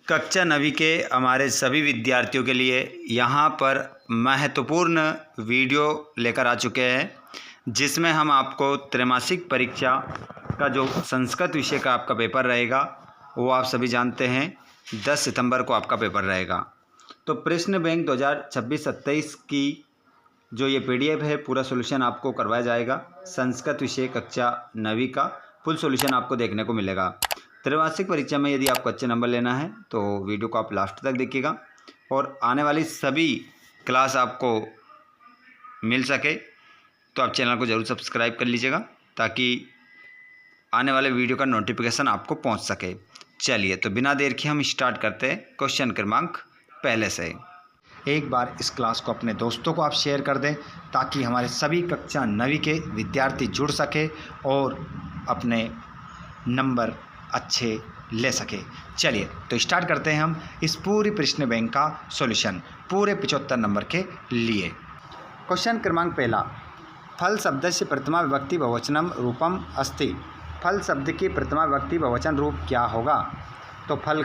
कक्षा 9वीं के हमारे सभी विद्यार्थियों के लिए यहाँ पर महत्वपूर्ण वीडियो लेकर आ चुके हैं, जिसमें हम आपको त्रैमासिक परीक्षा का जो संस्कृत विषय का आपका पेपर रहेगा वो आप सभी जानते हैं 10 सितंबर को आपका पेपर रहेगा। तो प्रश्न बैंक 2026-27 की जो ये PDF है पूरा सॉल्यूशन आपको करवाया जाएगा। संस्कृत विषय कक्षा 9वीं का फुल सॉल्यूशन आपको देखने को मिलेगा। त्रैमासिक परीक्षा में यदि आपको अच्छे नंबर लेना है तो वीडियो को आप लास्ट तक देखिएगा और आने वाली सभी क्लास आपको मिल सके तो आप चैनल को ज़रूर सब्सक्राइब कर लीजिएगा ताकि आने वाले वीडियो का नोटिफिकेशन आपको पहुंच सके। चलिए तो बिना देर के हम स्टार्ट करते हैं क्वेश्चन क्रमांक पहले से। एक बार इस क्लास को अपने दोस्तों को आप शेयर कर दें ताकि हमारे सभी कक्षा 9वीं के विद्यार्थी जुड़ सके और अपने नंबर अच्छे ले सके। चलिए तो स्टार्ट करते हैं हम इस पूरी प्रश्न बैंक का सॉल्यूशन पूरे 75 नंबर के लिए। क्वेश्चन क्रमांक पहला, फल शब्द से प्रथमा विभक्ति बहुवचनम रूपम अस्ति। फल शब्द की प्रथमा विभक्ति बहुवचन रूप क्या होगा? तो फल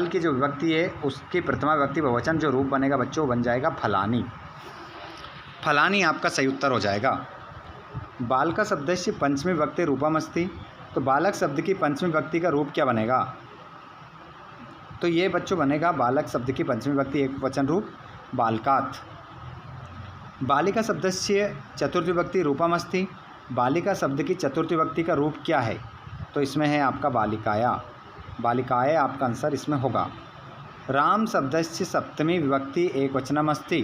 की जो विभक्ति है उसकी प्रथमा विभक्ति बहुवचन जो रूप बनेगा बच्चों बन जाएगा फलानी। फलानी आपका सही उत्तर हो जाएगा। बालक शब्द से पंचमी विभक्ति रूपम अस्ति। तो बालक शब्द की पंचमी विभक्ति का रूप क्या बनेगा? तो ये बच्चों बनेगा बालक शब्द की पंचमी विभक्ति एक वचन रूप बालकात्। बालिका शब्द से चतुर्थी विभक्ति रूपम अस्ति। बालिका शब्द की चतुर्थी विभक्ति का रूप क्या है? तो इसमें है आपका बालिकाया। बालिकाया आपका आंसर इसमें होगा। राम शब्द से सप्तमी विभक्ति एक वचनम अस्ति।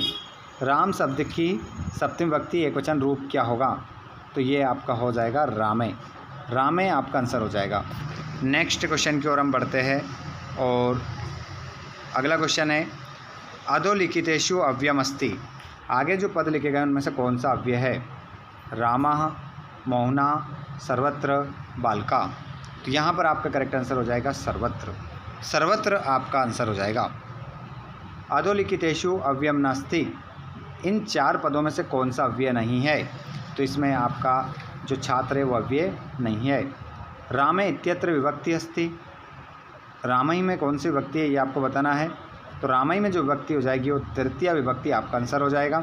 राम शब्द की सप्तमी विभक्ति एक वचन रूप क्या होगा? तो ये आपका हो जाएगा रामे। रामे आपका आंसर हो जाएगा। नेक्स्ट क्वेश्चन की ओर हम बढ़ते हैं और अगला क्वेश्चन है अधोलिखितेषु अव्ययम अस्ति। आगे जो पद लिखे गए उनमें से कौन सा अव्यय है? रामः, मोहना, सर्वत्र, बालका। तो यहाँ पर आपका करेक्ट आंसर हो जाएगा सर्वत्र। सर्वत्र आपका आंसर हो जाएगा। अधोलिखितेषु अव्ययम नास्ति। इन चार पदों में से कौन सा अव्यय नहीं है? तो इसमें आपका जो छात्र है वो अव्यय नहीं है। रामे इत्यत्र विभक्ति अस्ति। रामई में कौन सी विभक्ति है ये आपको बताना है। तो रामई में जो विभक्ति हो जाएगी वो तृतीय विभक्ति आपका आंसर हो जाएगा।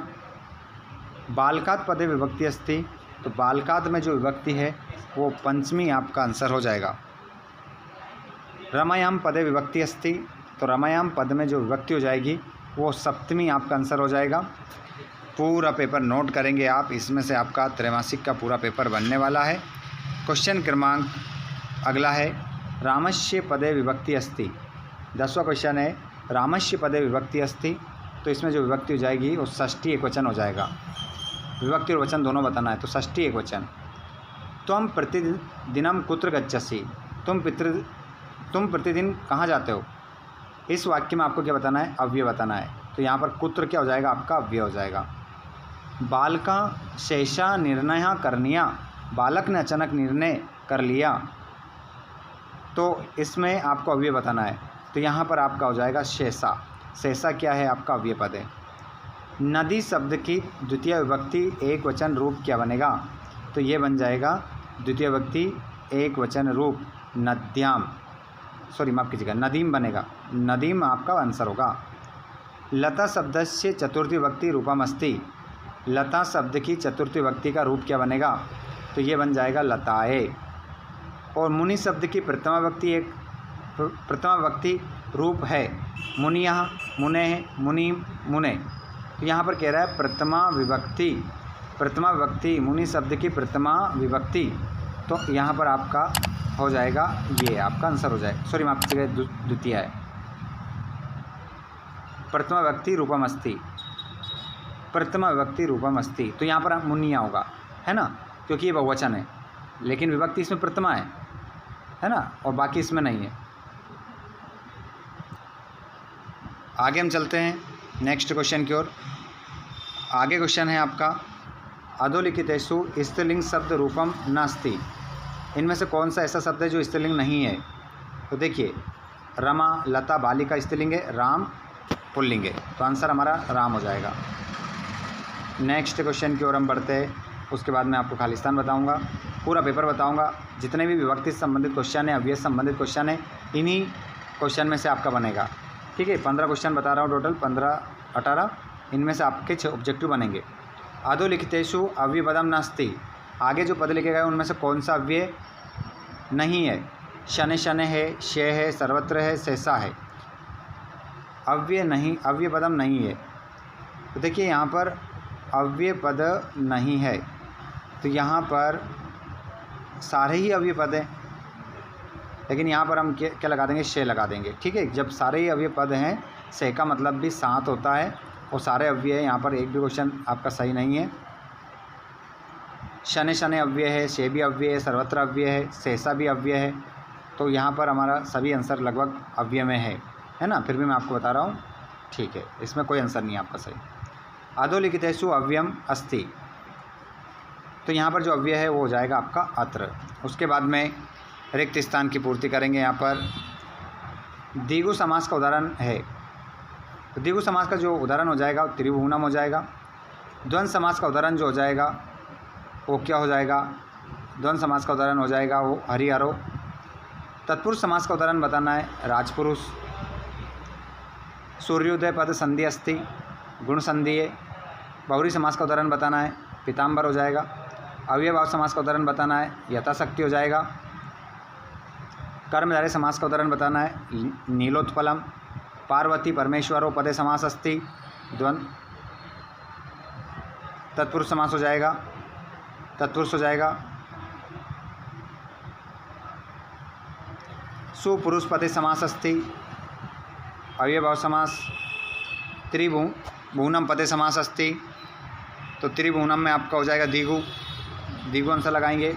बालकात् पदे विभक्ति अस्ति। तो बालकात् में जो विभक्ति है वो पंचमी आपका आंसर हो जाएगा। रमायाम पदे विभक्ति अस्ति। तो रमायाम पद में जो विभक्ति हो जाएगी वो सप्तमी आपका आंसर हो जाएगा। पूरा पेपर नोट करेंगे आप, इसमें से आपका त्रैमासिक का पूरा पेपर बनने वाला है। क्वेश्चन क्रमांक अगला है रामस्य पदे विभक्ति अस्ति। 10वां क्वेश्चन है रामस्य पदे विभक्ति अस्ति। तो इसमें जो विभक्ति हो जाएगी वो षष्ठी एकवचन हो जाएगा। विभक्ति और वचन दोनों बताना है। तो षष्ठी एकवचन। त्वं प्रतिदिनं कुत्र गच्छसि। तुम प्रतिदिन कहाँ जाते हो? इस वाक्य में आपको क्या बताना है? अव्यय बताना है। तो यहाँ पर कुत्र क्या हो जाएगा? आपका अव्यय हो जाएगा। बालका शेषा निर्णय करनिया। बालक ने अचानक निर्णय कर लिया। तो इसमें आपको अव्यय बताना है। तो यहाँ पर आपका हो जाएगा शेषा। शेषा क्या है? आपका अव्यय पद है। नदी शब्द की द्वितीय विभक्ति एक वचन रूप क्या बनेगा? तो ये बन जाएगा द्वितीय विभक्ति एक वचन रूप नद्याम। सॉरी माफ़ कीजिएगा, नदीम बनेगा। नदीम आपका आंसर होगा। लता शब्द से चतुर्थी विभक्ति रूपम अस्ति। लता शब्द की चतुर्थी विभक्ति का रूप क्या बनेगा? तो ये बन जाएगा लताए। और मुनि शब्द की प्रथमा विभक्ति रूप है मुनिया, मुने, मुनि, मुने। तो यहाँ पर कह रहा है प्रथमा विभक्ति मुनि शब्द की प्रथमा विभक्ति। तो यहाँ पर आपका हो जाएगा ये आपका आंसर हो जाएगा। सॉरी माफ कीजिएगा, द्वितीय है। प्रथमा विभक्ति रूपम अस्ति। प्रथमा विभक्ति रूपम अस्ति। तो यहाँ पर मुनिया होगा, है ना, क्योंकि ये बहुवचन है लेकिन विभक्ति इसमें प्रथमा है ना, और बाकी इसमें नहीं है। आगे हम चलते हैं नेक्स्ट क्वेश्चन की ओर। आगे क्वेश्चन है आपका अधोलिखितेषु स्त्रीलिंग शब्द रूपम नास्ति। इनमें से कौन सा ऐसा शब्द है जो स्त्रीलिंग नहीं है? तो देखिए रमा, लता, बालिका स्त्रीलिंग है, राम पुल्लिंग है। तो आंसर हमारा राम हो जाएगा। नेक्स्ट क्वेश्चन की ओर हम बढ़ते हैं। उसके बाद मैं आपको खालिस्तान बताऊंगा, पूरा पेपर बताऊंगा। जितने भी विभक्ति से संबंधित क्वेश्चन है, अव्यय से संबंधित क्वेश्चन है, इन्हीं क्वेश्चन में से आपका बनेगा। ठीक है, 15 क्वेश्चन बता रहा हूँ, टोटल 15-18, इनमें से आपके 6 ऑब्जेक्टिव बनेंगे। अधोलिखितेषु अव्ययपदम नास्ति, आगे जो पद लिखे गए उनमें से कौन सा अव्यय नहीं है? शनै शनै है, शे है, सर्वत्र है, सहसा है। अव्यय नहीं, अव्ययपदम नहीं है। तो देखिए यहाँ पर अव्ययपद नहीं है, तो यहाँ पर सारे ही अव्ययपद हैं, लेकिन यहाँ पर हम क्या लगा देंगे? शे लगा देंगे। ठीक है, जब सारे ही अव्ययपद हैं, शे का मतलब भी 7 होता है और सारे अव्यय, यहाँ पर एक भी क्वेश्चन आपका सही नहीं है। शनै शनै अव्यय है, शे भी अव्यय है, सर्वत्र अव्यय है, सहसा भी अव्यय है, तो यहाँ पर हमारा सभी आंसर लगभग अव्यय में है ना। फिर भी मैं आपको बता रहा हूँ, ठीक है, इसमें कोई आंसर नहीं है आपका सही। अधोलिखितेषु अव्ययम अस्ति, तो यहाँ पर जो अव्यय है वो हो जाएगा आपका अत्र। उसके बाद में रिक्त स्थान की पूर्ति करेंगे। यहाँ पर द्विगु समास का उदाहरण है, तो द्विगु समास का जो उदाहरण हो जाएगा वो त्रिभुवनम हो जाएगा। द्वंद्व समास का उदाहरण जो हो जाएगा वो क्या हो जाएगा? द्वंद्व समास का उदाहरण हो जाएगा वो हरिहरो। तत्पुरुष समास का उदाहरण बताना है, राजपुरुष। सूर्योदय पद संधि अस्ति, गुण संधि है। बहुरी समास का उदाहरण बताना है, पीताम्बर हो जाएगा। अव्ययभाव समास का उदाहरण बताना है, यथाशक्ति हो जाएगा। कर्मधारय समास का उदाहरण बताना है, नीलोत्पलम। पार्वती परमेश्वरो पदे समास अस्ति, द्वंद्व। तत्पुरुष समास हो जाएगा, तत्पुरुष हो जाएगा। सुपुरुष पदे समास अस्ति, अव्ययभाव समास। त्रिभुवनम पदे समास अस्ति, तो त्रिभुवनम में आपका हो जाएगा द्विगु आंसर लगाएंगे।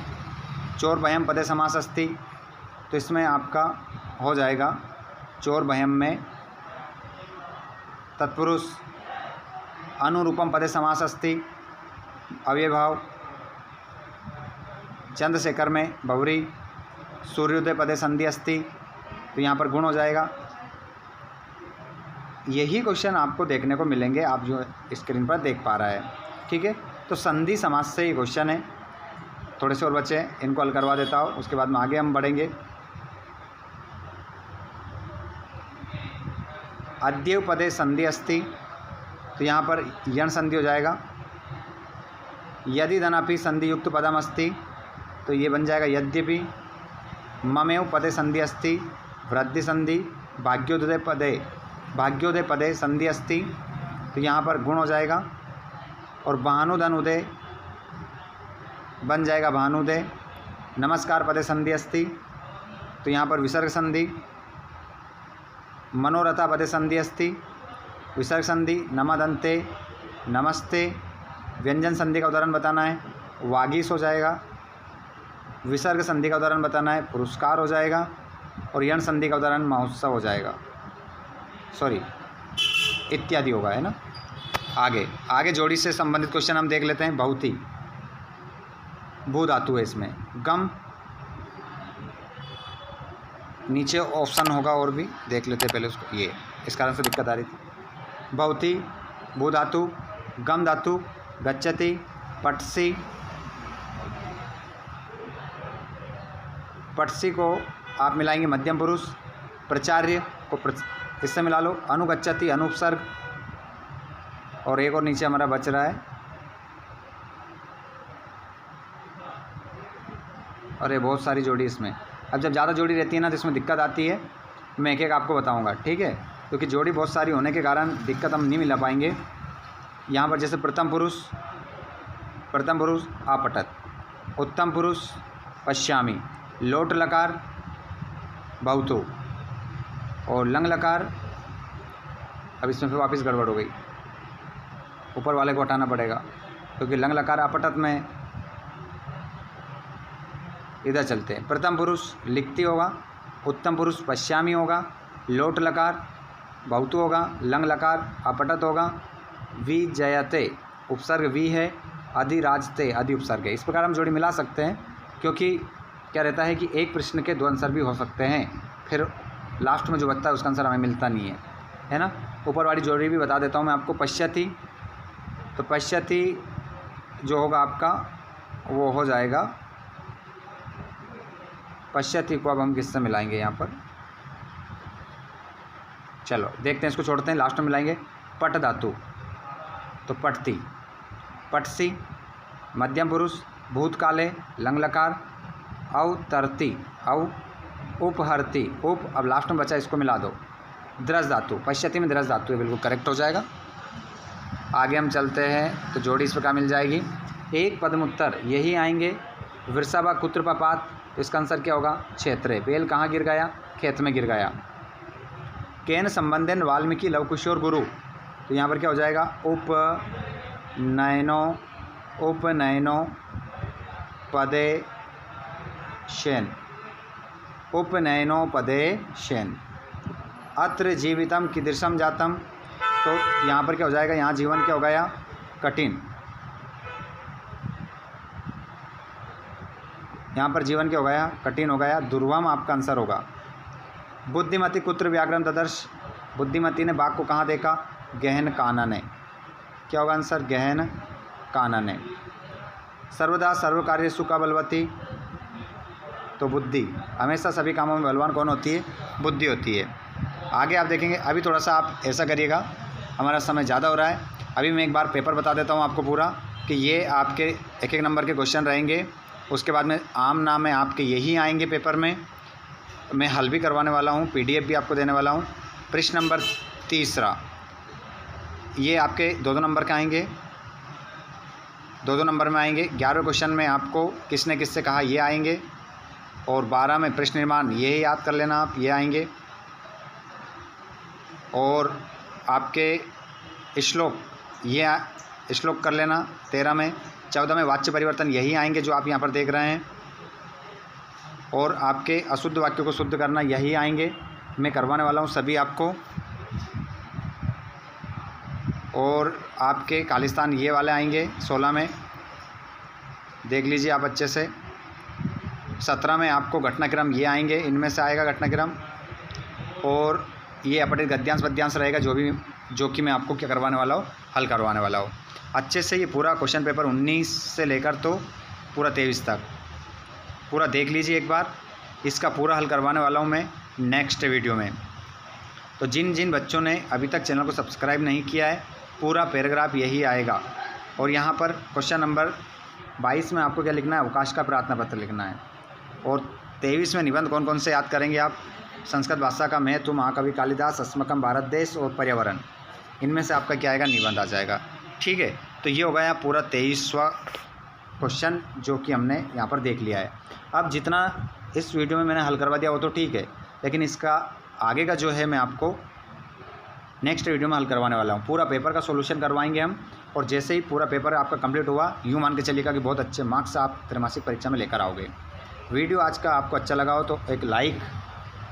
चोरभयम पदे समास अस्ति, तो इसमें आपका हो जाएगा चोरभयम में तत्पुरुष। अनुरूपम पदे समास अस्ति, अव्ययभाव। चंद्रशेखर में बहुरी। सूर्योदय पदे संधि अस्ति, तो यहाँ पर गुण हो जाएगा। यही क्वेश्चन आपको देखने को मिलेंगे, आप जो स्क्रीन पर देख पा रहा है। ठीक है, तो संधि समास से ये क्वेश्चन है। थोड़े से और बच्चे हैं, इनको हल करवा देता हूँ, उसके बाद में आगे हम बढ़ेंगे। अद्यव पदे संधि अस्ति, तो यहाँ पर यण संधि हो जाएगा। यदि धनापि संधि युक्त पदम अस्ति, तो ये बन जाएगा यद्यपि। ममेव पदे संधि अस्ति, वृद्धि संधि। भाग्योदय पदे संधि अस्ति, तो यहाँ पर गुण हो जाएगा। और भानुधन उदय बन जाएगा भानुदय। नमस्कार पदे संधि अस्ति, तो यहाँ पर विसर्ग संधि। मनोरथा पदे संधि अस्ति, विसर्ग संधि। नमदन्ते, नमस्ते। व्यंजन संधि का उदाहरण बताना है, वागीश हो जाएगा। विसर्ग संधि का उदाहरण बताना है, पुरस्कार हो जाएगा। और यण संधि का उदाहरण महोत्सव हो जाएगा, इत्यादि होगा, है ना। आगे जोड़ी से संबंधित क्वेश्चन हम देख लेते हैं। बहुत ही भू धातु है इसमें, गम। नीचे ऑप्शन होगा और भी देख लेते हैं पहले उसको, ये इस कारण से दिक्कत आ रही थी। भवति, भू धातु, गम धातु, गच्छति, पटसी। पटसी को आप मिलाएंगे मध्यम पुरुष। प्रचार्य को इससे मिला लो, अनुगच्छति, अनुपसर्ग। और एक और नीचे हमारा बच रहा है, अरे बहुत सारी जोड़ी इसमें। अब जब ज़्यादा जोड़ी रहती है ना तो इसमें दिक्कत आती है, मैं एक एक आपको बताऊंगा, ठीक है। क्योंकि जोड़ी बहुत सारी होने के कारण दिक्कत हम नहीं मिला पाएंगे। यहाँ पर जैसे प्रथम पुरुष आपटत, उत्तम पुरुष पश्यामी, लोट लकार बहुतो और लंग लकार। अब इसमें फिर वापस गड़बड़ हो गई, ऊपर वाले को हटाना पड़ेगा क्योंकि लंग लकार आपटत में इधर चलते हैं। प्रथम पुरुष लिखती होगा, उत्तम पुरुष पश्यामी होगा, लोट लकार बहुतु होगा, लंग लकार आपटत होगा। वि जयते उपसर्ग वी है, अधिराजते अधि उपसर्ग है। इस प्रकार हम जोड़ी मिला सकते हैं क्योंकि क्या रहता है कि एक प्रश्न के 2 आंसर भी हो सकते हैं, फिर लास्ट में जो बचता है उसका आंसर हमें मिलता नहीं है ना। ऊपर वाली जोड़ी भी बता देता हूँ मैं आपको। पश्यति, तो पश्यति जो होगा आपका वो हो जाएगा, पश्यति को अब हम किससे मिलाएंगे यहाँ पर, चलो देखते हैं, इसको छोड़ते हैं, लास्ट में मिलाएंगे। पट धातु तो पटती, पटसी, मध्यम पुरुष, भूतकाले, लंग लकार, अवतरती, उपहरती, अब लास्ट में बचा, इसको मिला दो, द्रस धातु, पश्यति में द्रस धातु है, बिल्कुल करेक्ट हो जाएगा। आगे हम चलते हैं तो जोड़ी इस प्रकार मिल जाएगी। एक पद्म उत्तर यही आएंगे। वृषभ कुत्रपात, तो इसका आंसर क्या होगा? क्षेत्रे। बेल कहाँ गिर गया? खेत में गिर गया। केन संबंधन वाल्मीकि लव कुशोर गुरु, तो यहाँ पर क्या हो जाएगा? उपनयनो पदे शेन, उपनयनो पदे शेन। अत्र जीवितम कीदृशम जातम, तो यहाँ पर क्या हो जाएगा? यहाँ जीवन क्या हो गया? कठिन। यहाँ पर जीवन क्या हो गया? कठिन हो गया। दुर्वम आपका आंसर होगा। बुद्धिमती कुत्र व्याघ्रम ददर्श, बुद्धिमती ने बाघ को कहाँ देखा? गहन कानने। क्या होगा आंसर? गहन कानने। सर्वदा सर्व कार्येषु का बलवती, तो बुद्धि। हमेशा सभी कामों में बलवान कौन होती है? बुद्धि होती है। आगे आप देखेंगे। अभी थोड़ा सा आप ऐसा करिएगा, हमारा समय ज़्यादा हो रहा है। अभी मैं एक बार पेपर बता देता हूँ आपको पूरा, कि ये आपके एक एक नंबर के क्वेश्चन रहेंगे। उसके बाद में आम नाम है आपके यही आएंगे पेपर में। मैं हल भी करवाने वाला हूँ, PDF भी आपको देने वाला हूँ। प्रश्न नंबर 3 ये आपके 2-2 नंबर के आएंगे, 2-2 नंबर में आएंगे। 11वें क्वेश्चन में आपको किसने किससे कहा ये आएंगे, और 12 में प्रश्न निर्माण ये याद कर लेना आप, ये आएंगे। और आपके श्लोक ये श्लोक कर लेना 13 में। 14 में वाच्य परिवर्तन यही आएंगे जो आप यहाँ पर देख रहे हैं। और आपके अशुद्ध वाक्यों को शुद्ध करना यही आएंगे, मैं करवाने वाला हूँ सभी आपको। और आपके खालिस्तान ये वाले आएंगे 16 में, देख लीजिए आप अच्छे से। 17 में आपको घटनाक्रम ये आएंगे, इनमें से आएगा घटनाक्रम। और ये अपठित गद्यांश पद्यांश रहेगा, जो कि मैं आपको क्या करवाने वाला हूँ? हल करवाने वाला हूँ अच्छे से। ये पूरा क्वेश्चन पेपर 19 से लेकर तो पूरा 23 तक पूरा देख लीजिए एक बार। इसका पूरा हल करवाने वाला हूँ मैं नेक्स्ट वीडियो में। तो जिन जिन बच्चों ने अभी तक चैनल को सब्सक्राइब नहीं किया है, पूरा पैराग्राफ यही आएगा। और यहाँ पर क्वेश्चन नंबर 22 में आपको क्या लिखना है? अवकाश का प्रार्थना पत्र लिखना है। और 23 में निबंध कौन कौन से याद करेंगे आप? संस्कृत भाषा का महत्व, महाकवि कालिदास, अस्मकम भारत देश और पर्यावरण। इनमें से आपका क्या आएगा? निबंध आ जाएगा। ठीक है, तो ये हो गया पूरा 23वां क्वेश्चन जो कि हमने यहाँ पर देख लिया है। अब जितना इस वीडियो में मैंने हल करवा दिया वो तो ठीक है, लेकिन इसका आगे का जो है मैं आपको नेक्स्ट वीडियो में हल करवाने वाला हूँ। पूरा पेपर का सॉल्यूशन करवाएंगे हम। और जैसे ही पूरा पेपर आपका कंप्लीट हुआ, यूँ मान के चलिएगा कि बहुत अच्छे मार्क्स आप त्रैमासिक परीक्षा में लेकर आओगे। वीडियो आज का आपको अच्छा लगा हो तो एक लाइक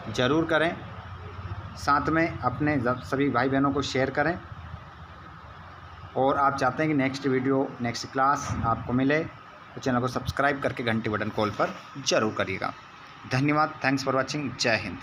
ज़रूर करें, साथ में अपने सभी भाई बहनों को शेयर करें। और आप चाहते हैं कि नेक्स्ट वीडियो, नेक्स्ट क्लास आपको मिले, तो चैनल को सब्सक्राइब करके घंटी बटन कॉल पर ज़रूर करिएगा। धन्यवाद। Thanks for watching. जय हिंद।